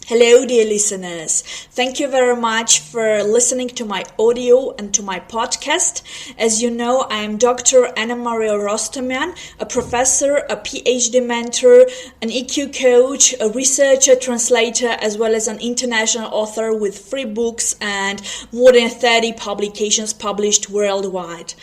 Hello, dear listeners. Thank you very much for listening to my audio and to my podcast. As you know, I am Dr. Anna Maria Rostomian, a professor, a PhD mentor, an EQ coach, a researcher, translator, as well as an international author with 3 books and more than 30 publications published worldwide.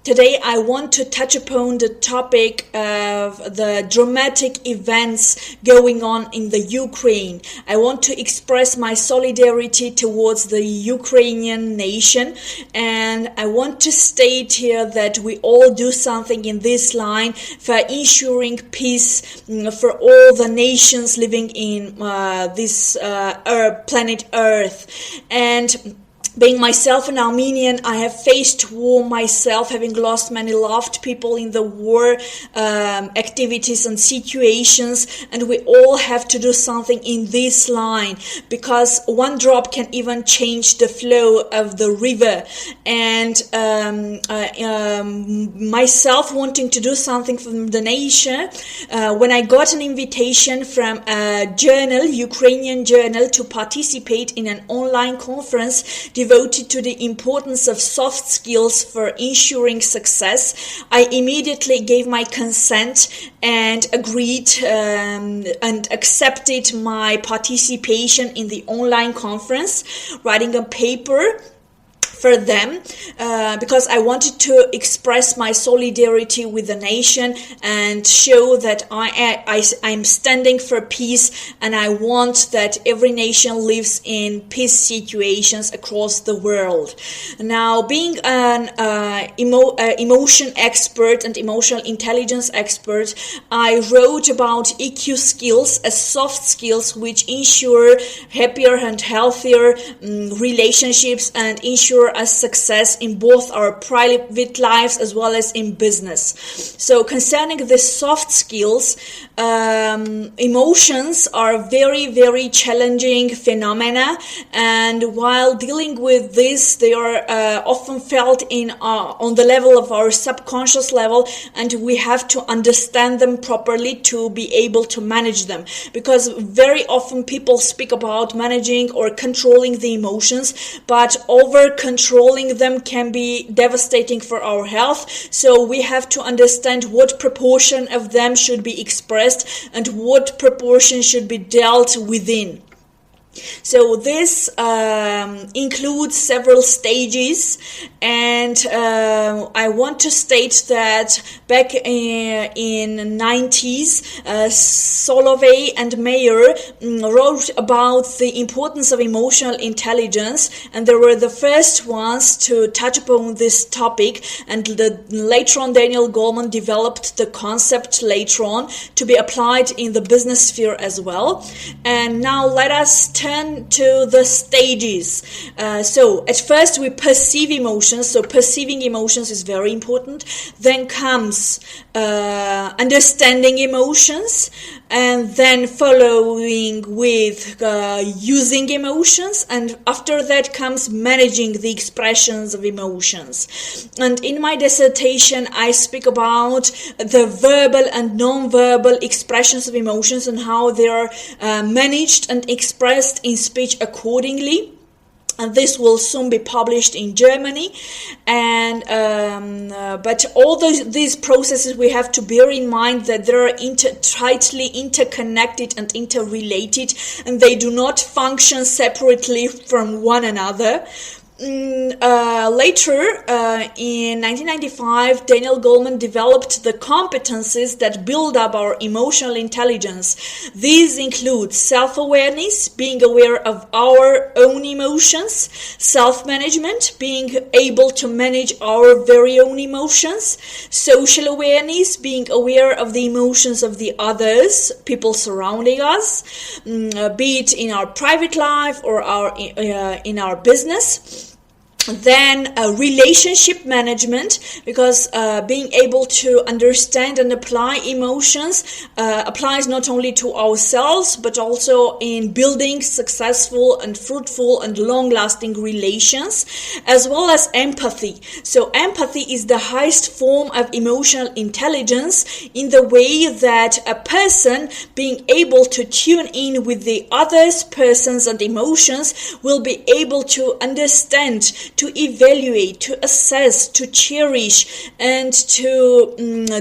Today, I want to touch upon the topic of the dramatic events going on in the Ukraine. I want to express my solidarity towards the Ukrainian nation, and I want to state here that we all do something in this line for ensuring peace for all the nations living in this planet Earth. And being myself an Armenian, I have faced war myself, having lost many loved people in the war activities and situations, and we all have to do something in this line, because one drop can even change the flow of the river. And myself wanting to do something for the nation, when I got an invitation from a journal, Ukrainian journal, to participate in an online conference devoted to the importance of soft skills for ensuring success, I immediately gave my consent and agreed and accepted my participation in the online conference, writing a paper for them, because I wanted to express my solidarity with the nation and show that I'm standing for peace, and I want that every nation lives in peace situations across the world. Now, being an emotion expert and emotional intelligence expert, I wrote about EQ skills as soft skills which ensure happier and healthier relationships and ensure a success in both our private lives as well as in business. So concerning the soft skills, emotions are very, very challenging phenomena, and while dealing with this, they are often felt on the level of our subconscious level, and we have to understand them properly to be able to manage them, because very often people speak about managing or controlling the emotions, but over controlling them can be devastating for our health. So we have to understand what proportion of them should be expressed and what proportion should be dealt within. So this includes several stages, and I want to state that back in 90s, Solovey and Mayer wrote about the importance of emotional intelligence, and they were the first ones to touch upon this topic, and later on Daniel Goleman developed the concept later on to be applied in the business sphere as well. And now let us turn to the stages. So at first we perceive emotions. So perceiving emotions is very important. Then comes understanding emotions, and then following with using emotions, and after that comes managing the expressions of emotions. And in my dissertation I speak about the verbal and non-verbal expressions of emotions and how they are managed and expressed in speech accordingly. And this will soon be published in Germany. And but all these processes, we have to bear in mind that they are tightly interconnected and interrelated, and they do not function separately from one another. Later, in 1995, Daniel Goleman developed the competencies that build up our emotional intelligence. These include self-awareness, being aware of our own emotions, self-management, being able to manage our very own emotions, social awareness, being aware of the emotions of the others, people surrounding us, be it in our private life or in our business. Then relationship management, because being able to understand and apply emotions applies not only to ourselves but also in building successful and fruitful and long-lasting relations, as well as empathy. So empathy is the highest form of emotional intelligence, in the way that a person being able to tune in with the other's persons and emotions will be able to understand, to evaluate, to assess, to cherish, and to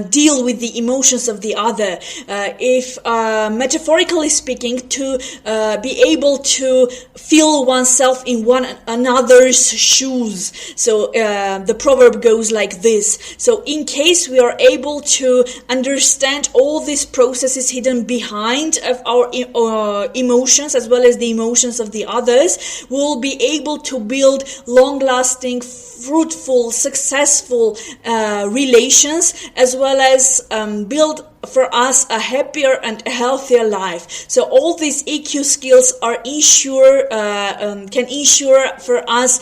deal with the emotions of the other. If metaphorically speaking, to be able to feel oneself in one another's shoes. So the proverb goes like this. So in case we are able to understand all these processes hidden behind of our emotions, as well as the emotions of the others, we'll be able to build long-lasting, fruitful, successful relations, as well as build for us a happier and healthier life. So all these EQ skills are can ensure for us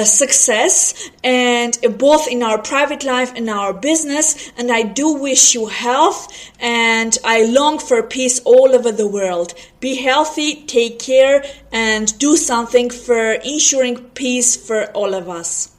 success, and both in our private life and our business. And I do wish you health, and I long for peace all over the world. Be healthy, take care, and do something for ensuring peace for all of us.